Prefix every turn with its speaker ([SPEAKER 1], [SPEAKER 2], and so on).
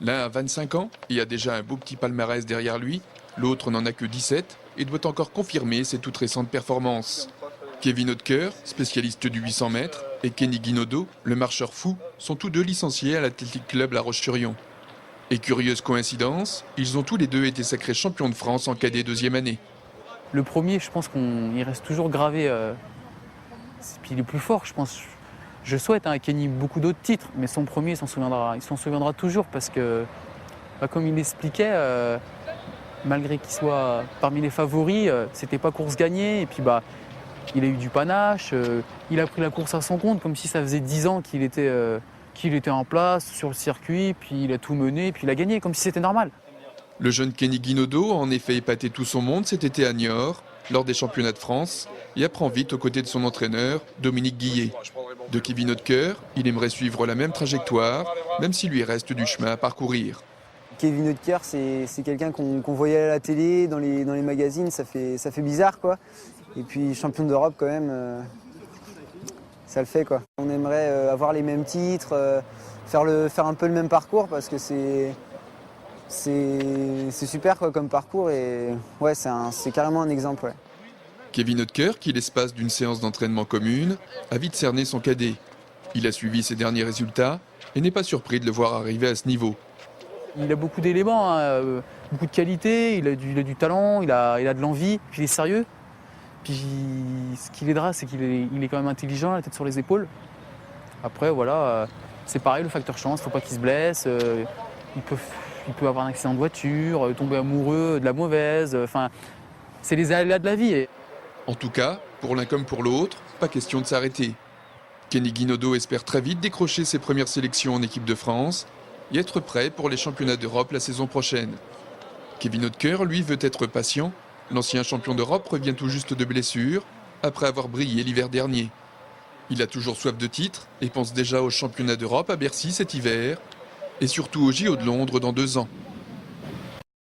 [SPEAKER 1] L'un a 25 ans et a déjà un beau petit palmarès derrière lui, l'autre n'en a que 17 et doit encore confirmer ses toutes récentes performances. Kevin Hodeker, spécialiste du 800 mètres, et Kenny Guinodo, le marcheur fou, sont tous deux licenciés à l'Athletic Club La Roche-sur-Yon. Et curieuse coïncidence, ils ont tous les deux été sacrés champions de France en cadet deuxième année.
[SPEAKER 2] Le premier, je pense qu'il reste toujours gravé. Puis il est plus fort, je pense. Je souhaite à Kenny beaucoup d'autres titres, mais son premier, il s'en souviendra toujours parce que, comme il l'expliquait, malgré qu'il soit parmi les favoris, c'était pas course gagnée. Et puis il a eu du panache, il a pris la course à son compte, comme si ça faisait 10 ans qu'il était en place sur le circuit, puis il a tout mené, puis il a gagné, comme si c'était normal.
[SPEAKER 1] Le jeune Kenny Guinodo a en effet épaté tout son monde cet été à Niort, lors des championnats de France, et apprend vite aux côtés de son entraîneur, Dominique Guillet. De Kevin Hodeker, il aimerait suivre la même trajectoire, même s'il lui reste du chemin à parcourir.
[SPEAKER 3] Kevin Hodeker, c'est quelqu'un qu'on voyait à la télé, dans les magazines, ça fait bizarre, quoi. Et puis champion d'Europe quand même, ça le fait, quoi. On aimerait avoir les mêmes titres, faire un peu le même parcours parce que c'est super, quoi, comme parcours et ouais, c'est carrément un exemple. Ouais.
[SPEAKER 1] Kevin Hodeker, qui l'espace d'une séance d'entraînement commune, a vite cerné son cadet. Il a suivi ses derniers résultats et n'est pas surpris de le voir arriver à ce niveau.
[SPEAKER 2] Il a beaucoup d'éléments, beaucoup de qualités, il a du talent, il a de l'envie, puis il est sérieux. Puis ce qui l'aidera, c'est qu'il est quand même intelligent, la tête sur les épaules. Après, voilà, c'est pareil, le facteur chance, il ne faut pas qu'il se blesse. Il peut avoir un accident de voiture, tomber amoureux de la mauvaise. Enfin, c'est les aléas de la vie.
[SPEAKER 1] En tout cas, pour l'un comme pour l'autre, pas question de s'arrêter. Kenny Guinodo espère très vite décrocher ses premières sélections en équipe de France et être prêt pour les championnats d'Europe la saison prochaine. Kevin Hodeker, lui, veut être patient. L'ancien champion d'Europe revient tout juste de blessure, après avoir brillé l'hiver dernier. Il a toujours soif de titres et pense déjà aux championnats d'Europe à Bercy cet hiver, et surtout au JO de Londres dans 2 ans.